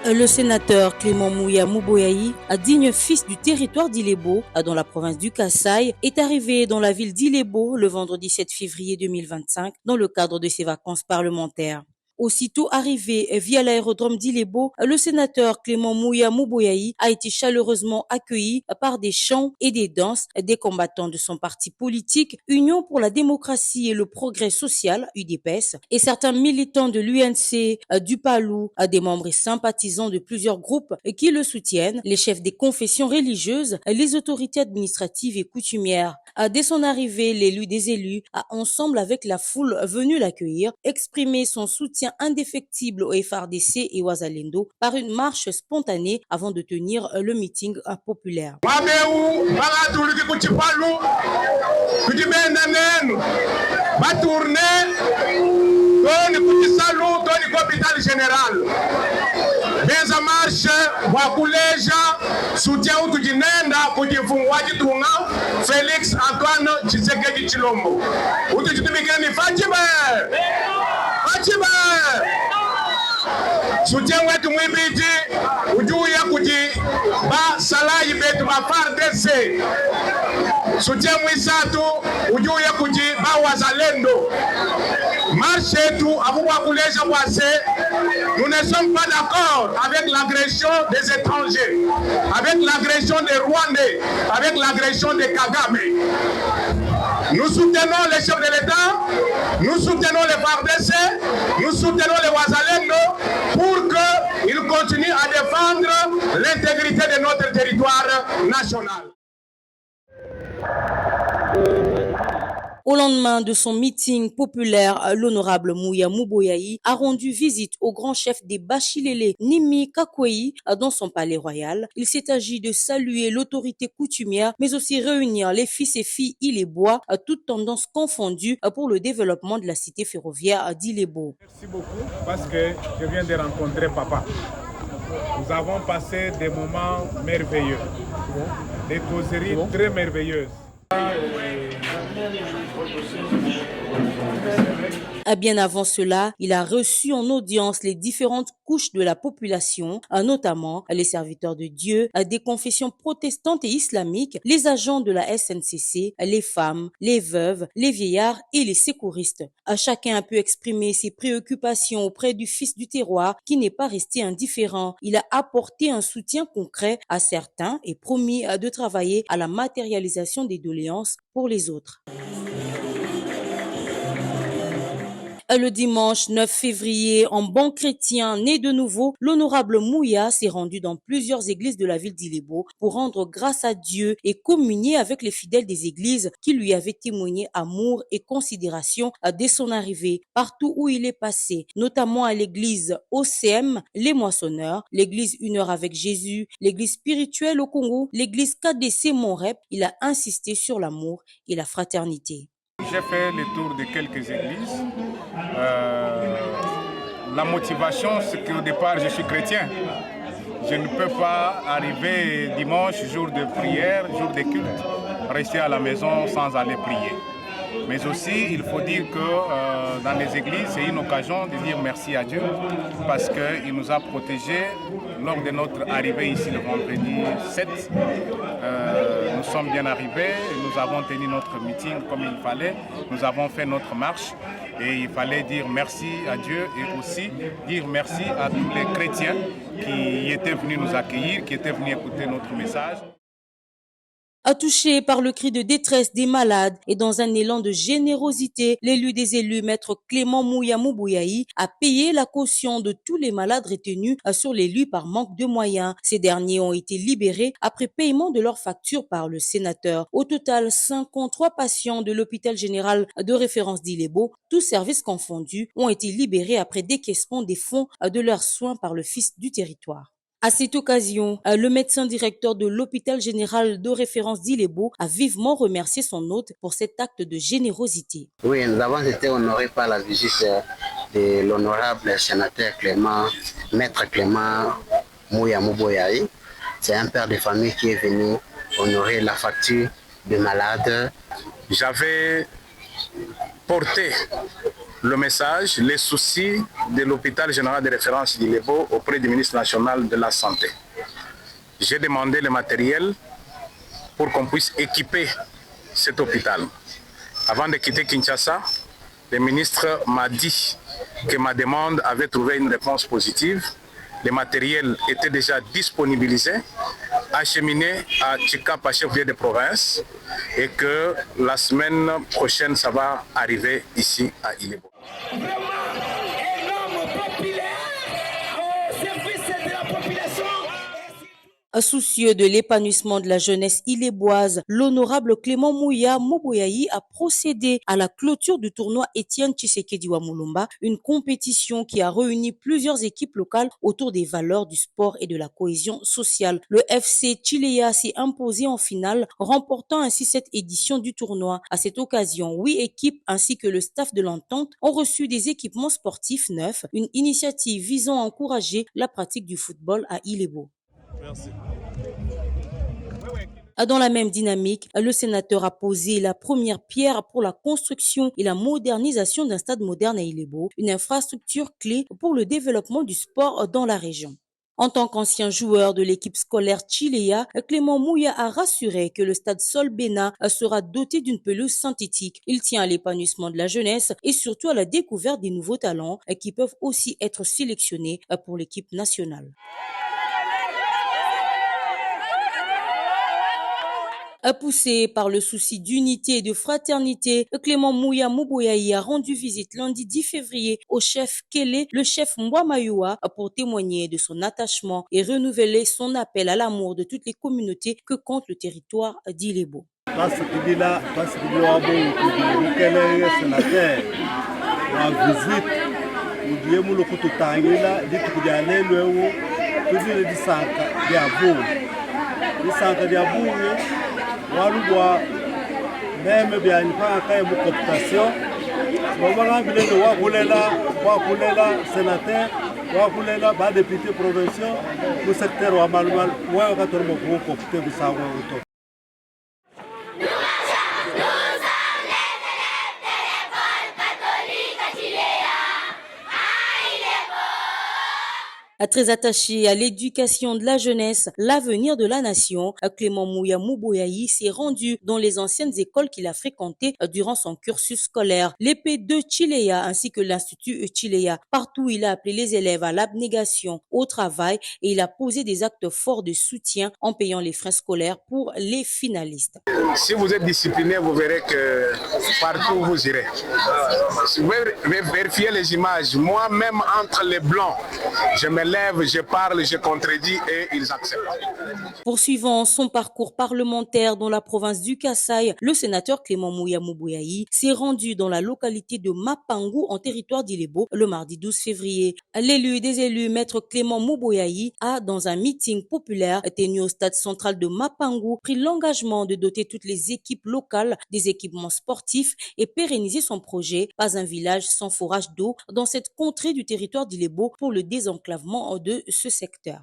Le sénateur Clément Mouya Mouboyaï, digne fils du territoire d'Ilebo, dans la province du Kasaï, est arrivé dans la ville d'Ilebo le vendredi 7 février 2025 dans le cadre de ses vacances parlementaires. Aussitôt arrivé via l'aérodrome d'Ilebo, le sénateur Clément Mouya Mouboyaï a été chaleureusement accueilli par des chants et des danses des combattants de son parti politique Union pour la démocratie et le progrès social, UDPS, et certains militants de l'UNC, du PALU, des membres et sympathisants de plusieurs groupes qui le soutiennent, les chefs des confessions religieuses, les autorités administratives et coutumières. Dès son arrivée, l'élu des élus a, ensemble avec la foule venue l'accueillir, exprimé son soutien indéfectible au FRDC et Ouazalendo par une marche spontanée avant de tenir le meeting populaire. Benza marche wakuleja soutien utujinenda kujifungwaji tunga Felix Antoine Tshisekedi Tshilombo utujitumikeni Fatima soutien wetu mwibiji ujuya kuji ba salayi betu ba FARDC soutien mwisatu ujuya kuji ba Wazalendo marche tu abuwakuleja wase. Nous ne sommes pas d'accord avec l'agression des étrangers, avec l'agression des Rwandais, avec l'agression des Kagame. Nous soutenons les chefs de l'État, nous soutenons les FARDC, nous soutenons les Ouazalendo pour qu'ils continuent à défendre l'intégrité de notre territoire national. Au lendemain de son meeting populaire, l'honorable Mouya Mouboyaï a rendu visite au grand chef des Bachilele, Nimi Kakweyi, dans son palais royal. Il s'est agi de saluer l'autorité coutumière, mais aussi réunir les fils et filles ilébois, toutes tendances confondues, pour le développement de la cité ferroviaire d'Ilebo. Merci beaucoup parce que je viens de rencontrer papa. Nous avons passé des moments merveilleux, des causeries très merveilleuses. Bien avant cela, il a reçu en audience les différentes couches de la population, notamment les serviteurs de Dieu, des confessions protestantes et islamiques, les agents de la SNCC, les femmes, les veuves, les vieillards et les secouristes. Chacun a pu exprimer ses préoccupations auprès du fils du terroir qui n'est pas resté indifférent. Il a apporté un soutien concret à certains et promis de travailler à la matérialisation des doléances pour les autres. Le dimanche 9 février, en bon chrétien né de nouveau, l'honorable Mouya s'est rendu dans plusieurs églises de la ville d'Ilebo pour rendre grâce à Dieu et communier avec les fidèles des églises qui lui avaient témoigné amour et considération dès son arrivée, partout où il est passé, notamment à l'église OCM, les Moissonneurs, l'église Une heure avec Jésus, l'église spirituelle au Congo, l'église KDC Montrep. Il a insisté sur l'amour et la fraternité. J'ai fait le tour de quelques églises. La motivation, c'est qu'au départ, je suis chrétien. Je ne peux pas arriver dimanche, jour de prière, jour de culte, rester à la maison sans aller prier. Mais aussi, il faut dire que dans les églises, c'est une occasion de dire merci à Dieu parce qu'il nous a protégés lors de notre arrivée ici le vendredi 7. Nous sommes bien arrivés, nous avons tenu notre meeting comme il fallait, nous avons fait notre marche et il fallait dire merci à Dieu et aussi dire merci à tous les chrétiens qui étaient venus nous accueillir, qui étaient venus écouter notre message. Touché par le cri de détresse des malades et dans un élan de générosité, l'élu des élus, maître Clément Mouya Mouboyaï, a payé la caution de tous les malades retenus sur l'élu par manque de moyens. Ces derniers ont été libérés après paiement de leurs factures par le sénateur. Au total, 53 patients de l'hôpital général de référence d'Ilebo, tous services confondus, ont été libérés après décaissement des fonds de leurs soins par le fils du territoire. À cette occasion, le médecin directeur de l'hôpital général de référence d'Ilebo a vivement remercié son hôte pour cet acte de générosité. Oui, nous avons été honorés par la visite de l'honorable sénateur Clément, maître Clément Mouya Mouboyaï. C'est un père de famille qui est venu honorer la facture des malades. J'avais porté le message, les soucis de l'hôpital général de référence d'Ilebo auprès du ministre national de la Santé. J'ai demandé le matériel pour qu'on puisse équiper cet hôpital. Avant de quitter Kinshasa, le ministre m'a dit que ma demande avait trouvé une réponse positive. Le matériel était déjà disponibilisé, acheminé à Tchikapa, chef-lieu de province, et que la semaine prochaine, ça va arriver ici à Ilebo. Vraiment un homme populaire au service de la population. Soucieux de l'épanouissement de la jeunesse iléboise, l'honorable Clément Mouya Moboyayi a procédé à la clôture du tournoi Étienne Tshisekedi wa Mulumba, une compétition qui a réuni plusieurs équipes locales autour des valeurs du sport et de la cohésion sociale. Le FC Chileya s'est imposé en finale, remportant ainsi cette édition du tournoi. À cette occasion, 8 équipes ainsi que le staff de l'entente ont reçu des équipements sportifs neufs, une initiative visant à encourager la pratique du football à Ilebo. Merci. Dans la même dynamique, le sénateur a posé la première pierre pour la construction et la modernisation d'un stade moderne à Ilebo, une infrastructure clé pour le développement du sport dans la région. En tant qu'ancien joueur de l'équipe scolaire Chileya, Clément Mouya a rassuré que le stade Solbena sera doté d'une pelouse synthétique. Il tient à l'épanouissement de la jeunesse et surtout à la découverte des nouveaux talents qui peuvent aussi être sélectionnés pour l'équipe nationale. Poussé par le souci d'unité et de fraternité, Clément Mouya Moboyayi a rendu visite lundi 10 février au chef Kélé, le chef Mwamayua, pour témoigner de son attachement et renouveler son appel à l'amour de toutes les communautés que compte le territoire d'Ilebo. Walugwa même bien pas quand mu cooptation moment bile de wakulela sénateur wakulela ba député provincial au secteur wa malumal wa ka tormo ko coopté bu sawo to. Très attaché à l'éducation de la jeunesse, l'avenir de la nation, Clément Mouya Moboyayi s'est rendu dans les anciennes écoles qu'il a fréquentées durant son cursus scolaire. L'épée de Chileya ainsi que l'Institut Chileya. Partout, il a appelé les élèves à l'abnégation, au travail et il a posé des actes forts de soutien en payant les frais scolaires pour les finalistes. Si vous êtes discipliné, vous verrez que partout où vous irez. Vous vérifiez les images. Moi-même, entre les blancs, je me lève, je parle, je contredis et ils acceptent. Poursuivant son parcours parlementaire dans la province du Kasaï, le sénateur Clément Mouya Moboyayi s'est rendu dans la localité de Mapangu en territoire d'Ilebo le mardi 12 février. L'élu des élus, maître Clément Moboyayi, a, dans un meeting populaire tenu au stade central de Mapangu, pris l'engagement de doter toutes les équipes locales des équipements sportifs et pérenniser son projet « Pas un village sans forage d'eau » dans cette contrée du territoire d'Ilebo pour le désenclavement de ce secteur.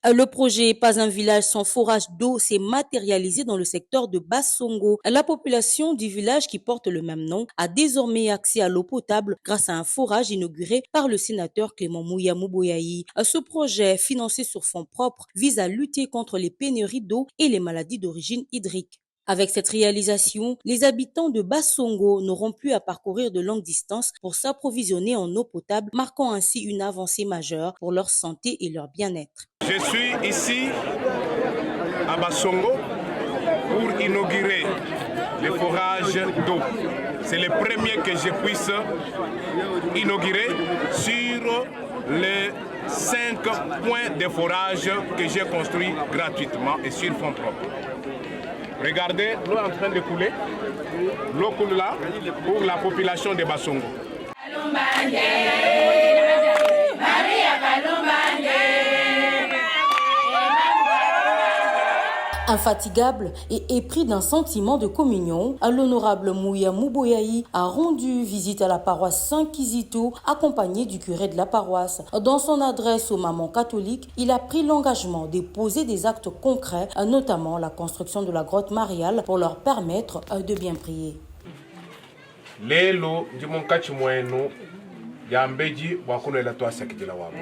Le projet Pas un village sans forage d'eau s'est matérialisé dans le secteur de Bassongo. La population du village qui porte le même nom a désormais accès à l'eau potable grâce à un forage inauguré par le sénateur Clément Mouya Moboyayi. Ce projet, financé sur fonds propres, vise à lutter contre les pénuries d'eau et les maladies d'origine hydrique. Avec cette réalisation, les habitants de Bassongo n'auront plus à parcourir de longues distances pour s'approvisionner en eau potable, marquant ainsi une avancée majeure pour leur santé et leur bien-être. Je suis ici à Bassongo pour inaugurer le forage d'eau. C'est le premier que je puisse inaugurer sur les 5 points de forage que j'ai construits gratuitement et sur fonds propres. Regardez, l'eau est en train de couler. L'eau coule là pour la population de Bassongo. Infatigable et épris d'un sentiment de communion, l'honorable Mouya Mouboyayi a rendu visite à la paroisse Saint-Kizito, accompagné du curé de la paroisse. Dans son adresse aux mamans catholiques, il a pris l'engagement de poser des actes concrets, notamment la construction de la grotte mariale pour leur permettre de bien prier. Lelo ndimonkachi mwenu yambeji wakunela twasekijila wabo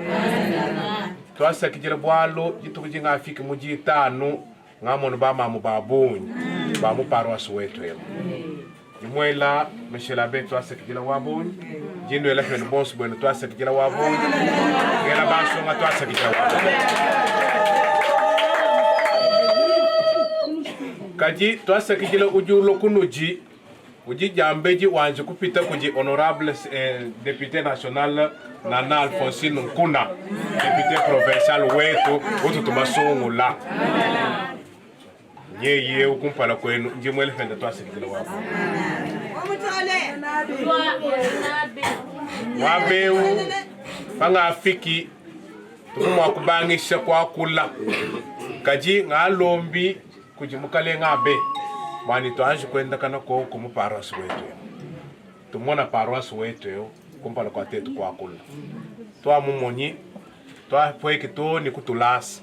twasekijila bwalo jitukuji ngafiki muji tanu ngamono bamamu babunyi bamu paroisse wetu elo imwela meshelabe twasekijila wabunyi jinwela hwenu bonsu bwenu twasekijila wabunyi ngela basonga twasekijila wabunyi kaji twasekijila ujulo kunuji uji jambeji wanje kupita kuji honorable député national Nana Alphonsine Nkuna député provincial wetu ututumasungula nye ukumpala kwenu njimwele fenda twasikila wabo wabeu panga afiki tukumwa kubangisha kwa kula kaji ngalombi kujimukale ngabe mani tuanji kwenda kana ko mu paroisse wetu tumona paroisse wetu kumpala kwa tetu kwa kula twa mumonyi twa pweke to ni kutulasa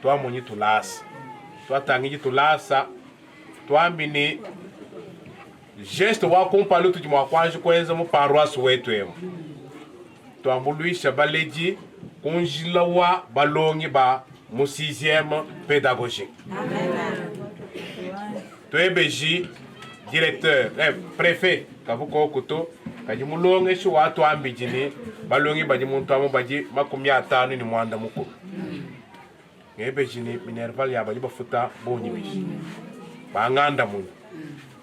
twa monyi tulasa twa tangiji tulasa twa mbini geste wa kumpala tu jimwa kwanji kwenza mu paroisse wetu twa mbuluisha baleji kunjila wa balongi ba mu 6e pédagogique. Tuebeji directeur préfet kavuko kuto kaji mulonge shi watu ambijini balongi baji muntu amu baji makumi atanu ni mwanda mukuru ngebejini minerval ya baji bafuta bonyi bishi banganda munyi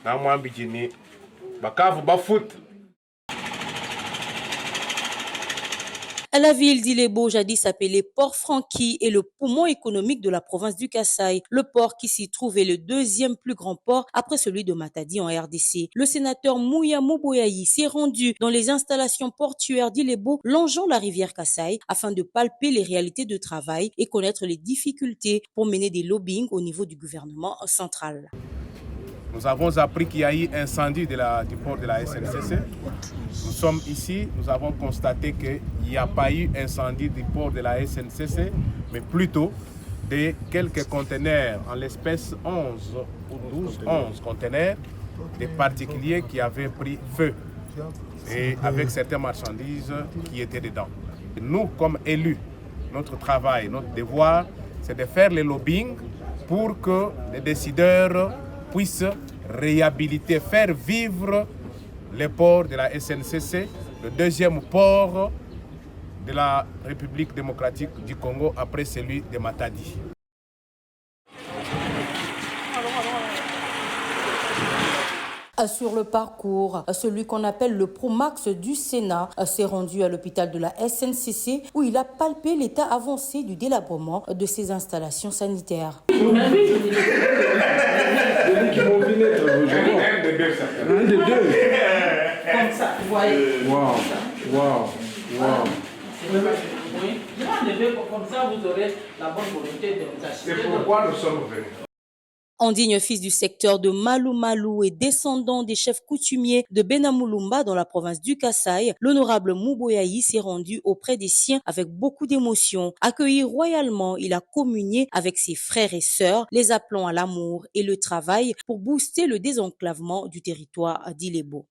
na mwambijini bakavu bafuta. La ville d'Ilebo, jadis appelée Port-Franqui, est le poumon économique de la province du Kasaï. Le port qui s'y trouve est le deuxième plus grand port après celui de Matadi en RDC. Le sénateur Mouya Mouboyayi s'est rendu dans les installations portuaires d'Ilebo, longeant la rivière Kasaï, afin de palper les réalités de travail et connaître les difficultés pour mener des lobbying au niveau du gouvernement central. Nous avons appris qu'il y a eu incendie du port de la SNCC. Nous sommes ici, nous avons constaté qu'il n'y a pas eu incendie du port de la SNCC, mais plutôt de quelques conteneurs, en l'espèce 11 conteneurs, des particuliers qui avaient pris feu et avec certaines marchandises qui étaient dedans. Nous, comme élus, notre travail, notre devoir, c'est de faire le lobbying pour que les décideurs puissent réhabiliter, faire vivre le port de la SNCC, le deuxième port de la République démocratique du Congo après celui de Matadi. Sur le parcours, celui qu'on appelle le Promax du Sénat s'est rendu à l'hôpital de la SNCC où il a palpé l'état avancé du délabrement de ses installations sanitaires. Un des deux. Comme ça, vous voyez. Wow. Oui, je vais enlever comme ça, vous aurez la bonne volonté de vous acheter. C'est pourquoi nous sommes venus. En digne fils du secteur de Malou-Malou et descendant des chefs coutumiers de Benamulumba dans la province du Kasaï, l'honorable Mouboyayi s'est rendu auprès des siens avec beaucoup d'émotion. Accueilli royalement, il a communié avec ses frères et sœurs, les appelant à l'amour et le travail pour booster le désenclavement du territoire d'Ilebo.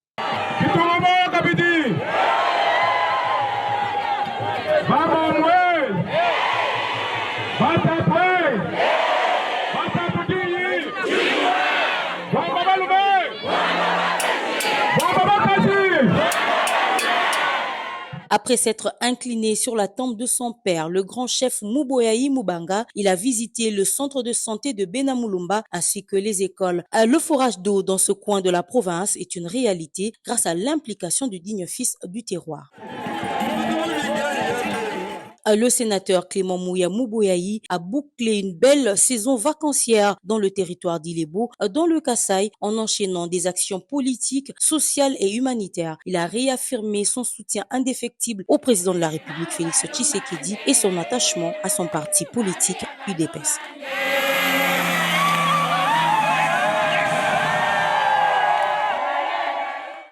Après s'être incliné sur la tombe de son père, le grand chef Mouboyayi Moubanga, il a visité le centre de santé de Benamulumba ainsi que les écoles. Le forage d'eau dans ce coin de la province est une réalité grâce à l'implication du digne fils du terroir. Le sénateur Clément Mouya Mouboyayi a bouclé une belle saison vacancière dans le territoire d'Ilebo, dans le Kasaï, en enchaînant des actions politiques, sociales et humanitaires. Il a réaffirmé son soutien indéfectible au président de la République, Félix Tshisekedi, et son attachement à son parti politique UDPS.